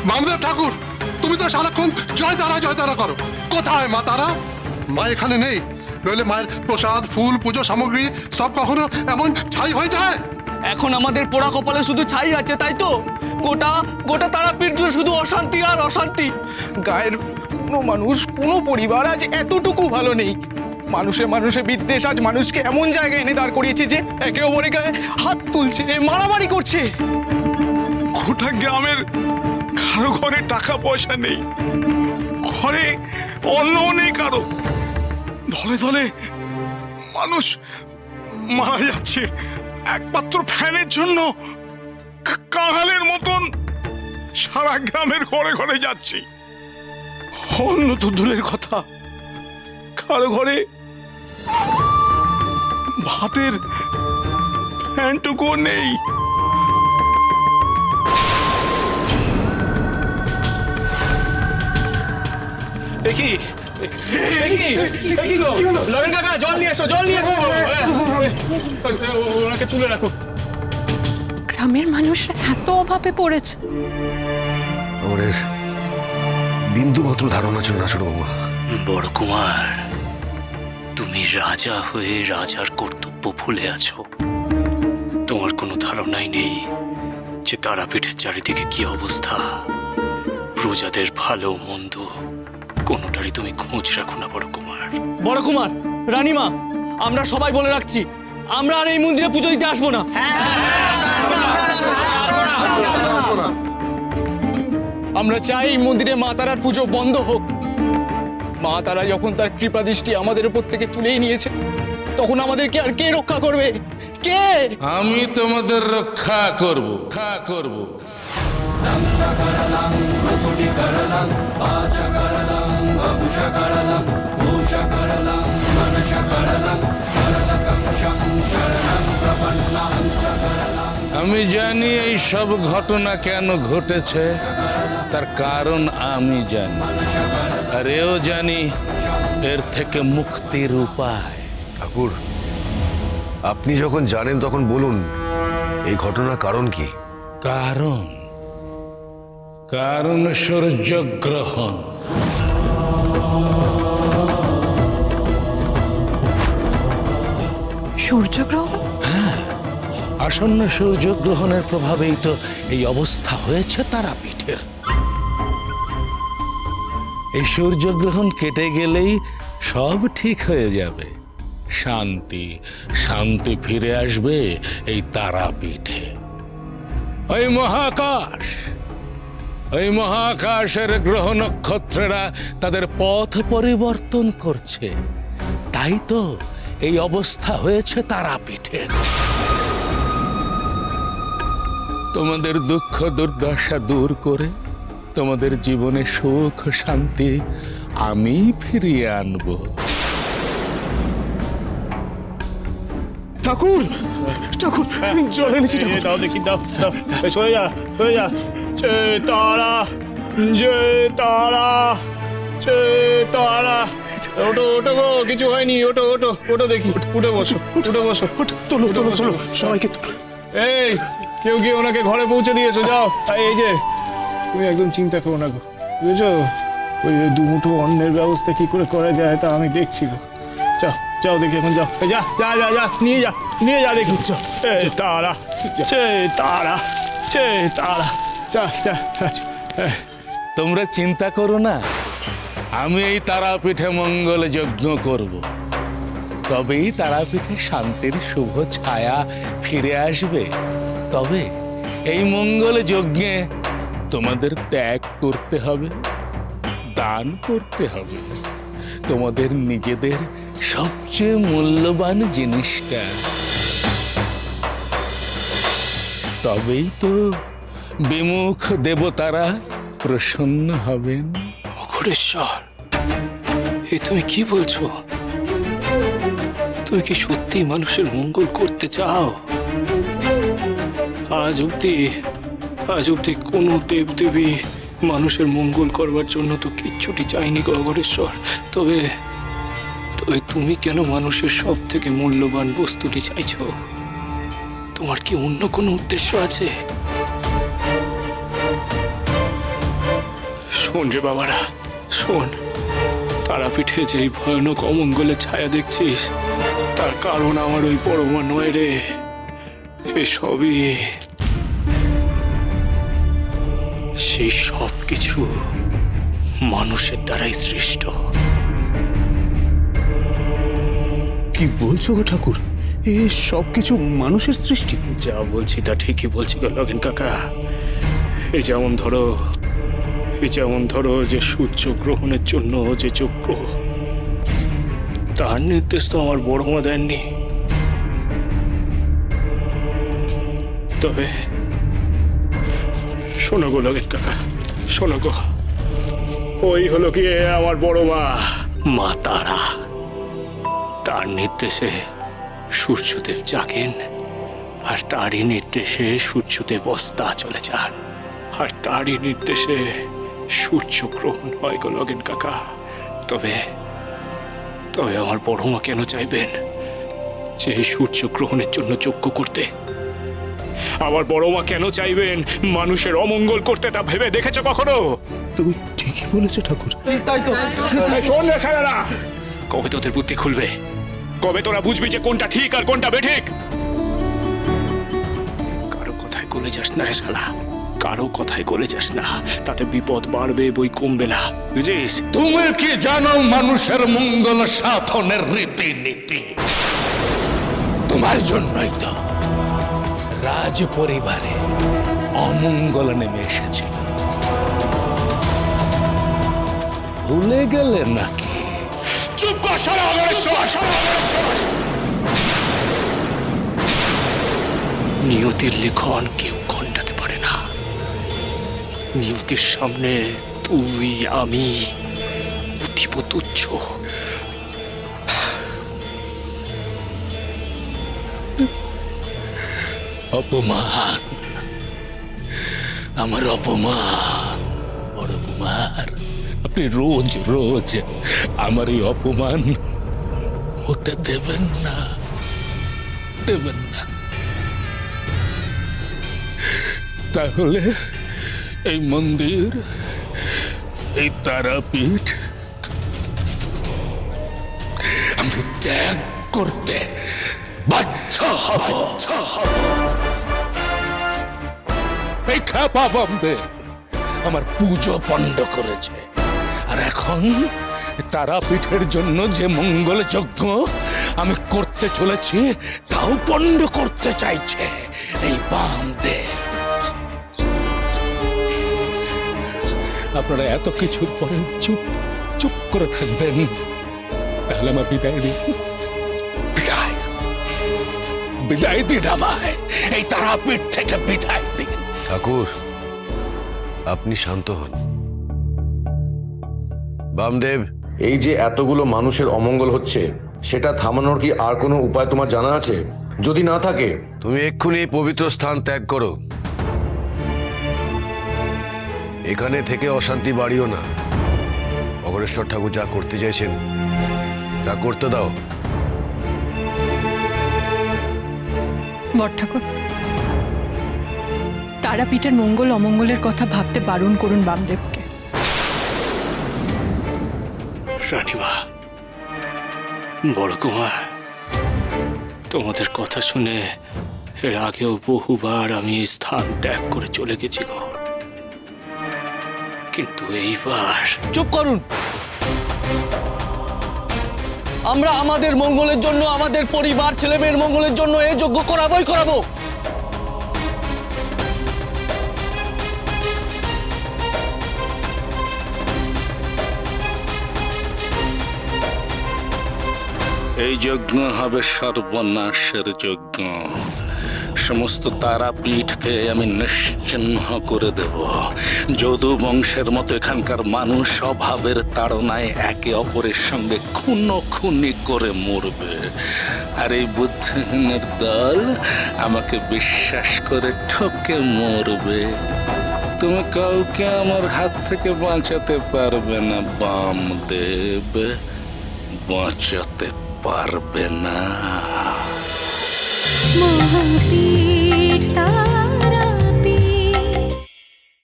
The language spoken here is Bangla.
বামদেব ঠাকুর, তুমি তো সারাক্ষণ জয় তারা করো। কোথায় মা তারা? মা এখানে নেই, নইলে মায়ের প্রসাদ, ফুল, পুজো সামগ্রী সব কখনো এমন ছাই হয়ে যায়? এখন আমাদের পোড়া কপালে শুধু ছাই আছে, তাই তো? গোটা গোটা তারাপীঠ জুড়ে শুধু অশান্তি আর অশান্তি। গায়ের কোনো মানুষ, কোনো পরিবার আজ এতটুকু ভালো নেই। মানুষে মানুষে বিদ্বেষ আজ মানুষকে এমন জায়গায় এনে দাঁড় করিয়েছে যে একে অপরের গায়ে হাত তুলছে, মারামারি করছে। গোটা গ্রামের কারো ঘরে টাকা পয়সা নেই, ঘরে অন্ন নেই কারো, ধলে ধলে মানুষ মারা যাচ্ছে একমাত্র ফ্যানের জন্য। কাঙালের মতন সারা গ্রামের ঘরে ঘরে যাচ্ছি। অন্য তো দূরের কথা, কারো ঘরে ভাতের ফ্যানটুকুও নেই। দেখি গো, লরেন কাকা, জল নিয়ে এসো, জল নিয়ে এসো, ওনাকে তুলে রাখো। গ্রামের মানুষরা এত অভাবে পড়েছে। আমাদের বিন্দু মাত্র ধারণা ছিল না ছোট বাবা। বড় কুমার, তুমি রাজা হয়ে রাজার কর্তব্য ভুলে আছো। তোমার কোনো ধারণাই নেই যে তারাপীঠের চারিদিকে কি অবস্থা। প্রজাদের ভালো মন্দ কোনোটারই তুমি খোঁজ রাখো না বড় কুমার। বড় কুমার, রানীমা, আমরা সবাই বলে রাখছি, আমরা আর এই মন্দিরে পুজো দিতে আসবো না। আমরা চাই এই মন্দিরে মা তারার পুজো বন্ধ হোক। মা তারা যখন তার কৃপা দৃষ্টি আমাদের উপর থেকে তুলেই নিয়েছে, তখন আমাদেরকে আর কে রক্ষা করবে? কে? আমি তোমাদের রক্ষা করব। আমি জানি এই সব ঘটনা কেন ঘটেছে, তার কারণ আমি জানি, আর এও জানি এর থেকে মুক্তির উপায়। ঠাকুর, আপনি যখন জানেন তখন বলুন, এই ঘটনার কারণ কি? কারণ সূর্যগ্রহণ। সূর্যগ্রহণ? আসন্ন সূর্যগ্রহণের প্রভাবেই তো এই অবস্থা হয়েছে তারাপীঠের। এই সূর্যগ্রহণ কেটে গেলেই সব ঠিক হয়ে যাবে, শান্তি ফিরে আসবে এই তারাপীঠে। ওই মহাকাশের গ্রহ নক্ষত্রেরা তাদের পথ পরিবর্তন করছে, তাই তো এই অবস্থা হয়েছে তারাপীঠের। তোমাদের দুঃখ দুর্দশা দূর করে তোমাদের জীবনে সুখ শান্তি আমি ফিরিয়ে আনবো। ঠাকুর, জল এনেছি। দাও দেখি, দাও। সরে যা। জয় তারা, ওটো গো, কিছু হয়নি। ওটো দেখি, উঠে বসো। তোলো সবাইকে। এই, কেউ গিয়ে ওনাকে ঘরে পৌঁছে দিয়েছো, যাও। এই যে, তুমি একদম চিন্তা করো না গো, বুঝেছো? ওই দুমুঠো অন্নের ব্যবস্থা কি করে করা যায় তা আমি দেখছি গো। যাও দেখি, এখন যাও। যা, নিয়ে যা দেখি। তারা, যা। তোমরা চিন্তা করো না, আমি এই তারাপীঠে মঙ্গল যজ্ঞ করব, তবেই তারাপীঠে শান্তির শুভ ছায়া ফিরে আসবে। তবে এই মঙ্গল যজ্ঞে তোমাদের ত্যাগ করতে হবে, দান করতে হবে, তোমাদের নিজেদের সবচেয়ে মূল্যবান জিনিসটা। তবেই তো বিমুখ দেবতারা প্রসন্ন হবেন। অঘোরেশ্বর, এ তুমি কি বলছো? তুমি কি সত্যি মানুষের মঙ্গল করতে চাও? আজ অব্দি কোনো দেবদেবী মানুষের মঙ্গল করবার জন্য তো কিচ্ছুটি চাইনি গো অঘোরেশ্বর। তবে তুমি কেন মানুষের সব থেকে মূল্যবান বস্তুটি চাইছো? তোমার কি অন্য কোনো উদ্দেশ্য আছে? শোন রে বাবারা, শোন। তারাপীঠে যেই ভয়ানক অমঙ্গলের ছায়া দেখছিস, তার কারণ আমার ওই বড় মা নয় রে। এসবই, সেই সব কিছু মানুষের দ্বারাই সৃষ্ট। কি বলছো গো ঠাকুর? এ সব কিছু মানুষের সৃষ্টি? যা বলছি তা ঠিকই বলছি গো লগেন কাকা। এই যেমন ধরো যে সূর্য গ্রহণের জন্য যে যজ্ঞ, তার নির্দেশ তো আমার বড় মা দেননি। তবে শোনো গো লগেন কাকা, শোনো গো, ওই হলো কি আমার বড় মা তারা। তার নির্দেশে সূর্যদেব জাগেন, আর তারই নির্দেশে সূর্যদেব অস্তা চলে যান, আর তারই নির্দেশে সূর্যগ্রহণ হয় গো লগেন কাকা। তবে আমার বড় মা কেন চাইবেন যে সূর্যগ্রহণের জন্য যজ্ঞ করতে? আমার বড় মা কেন চাইবেন মানুষের অমঙ্গল করতে, তা ভেবে দেখেছো কখনো? তুমি ঠিকই বলেছো ঠাকুর। তাই তো। শোন রে সারারা, কবে তোদের বুদ্ধি খুলবে? কবে তোরা বুঝবি যে কোনটা ঠিক আর কোনটা বেঠিক? কারো কথায় গলে যাস না রে শালা, কারো কথায় গলে যাস না, তাতে বিপদ বাড়বে বই কমবে না, বুঝিস? তুমি কি জানো মানুষের মঙ্গল সাধনের রীতিনীতি? তোমার জন্যই তো রাজ পরিবারে অমঙ্গল নেমে এসেছিল। ভুলে গেলে নাকি? চুপ কর শালা অগরেশ্বর! নিয়তির লিখন কেউ খণ্ডাতে পারে না। নিয়তির সামনে তুই আমি অতীব তুচ্ছ। অপমান, আমার অপমান। বড় কুমার, আপনি রোজ রোজ আমার এই অপমান হতে দেবেন না, দেবেন না। তাহলে এই মন্দির, এই তারাপীঠ আমি ত্যাগ করতে বাধ্য হব। এই খ্যাপা বামদেব আমার পুজো পণ্ড করেছে, আর এখন তারাপীঠের জন্য যে মঙ্গল যজ্ঞ আমি করতে চলেছি তাও পণ্ড করতে চাইছে এই বামদেব। আপনারা এত কিছুর পরে চুপ চুপ করে থাকবেন, তাহলে আমার বিদায় দিন। বিদায়, বিদায় দিন আমায়, এই তারাপীঠ থেকে বিদায় দিন। ঠাকুর, আপনি শান্ত হন। বামদেব, এই যে এতগুলো মানুষের অমঙ্গল হচ্ছে, সেটা থামানোর কি আর কোনো উপায় তোমার জানা আছে? যদি না থাকে, তুমি এক্ষুনি এই পবিত্র স্থান ত্যাগ করো। এখানে থেকে অশান্তি বাড়িও না। অগরেশ্বর ঠাকুর যা করতে চাইছেন তা করতে দাও। বড় ঠাকুর, তারাপীঠের মঙ্গল অমঙ্গলের কথা ভাবতে বারণ করুন বামদেবকে। রানীমা, বড় কুমার, তোমাদের কথা শুনে এর আগেও বহুবার আমি এই স্থান ত্যাগ করে চলে গেছি গো, কিন্তু এইবার চুপ করুন। আমরা আমাদের মঙ্গলের জন্য, আমাদের পরিবার ছেলেমেয়ের মঙ্গলের জন্য এই যজ্ঞ করাবোই করাবো। এই যজ্ঞ হবে সর্বনাশের যজ্ঞ। সমস্ত তারাপীঠকে আমি নিশ্চিহ্ন করে দেব। যদু বংশের মতো এখানকার মানুষ অভাবের তাড়নায় একে অপরের সঙ্গে খুনোখুনি করে মরবে, আর এই বুদ্ধিহীনের দল আমাকে বিশ্বাস করে ঠকে মরবে। তুমি কাউকে আমার হাত থেকে বাঁচাতে পারবে না বামদেব, বাঁচাতে পারবে না। মহাবীর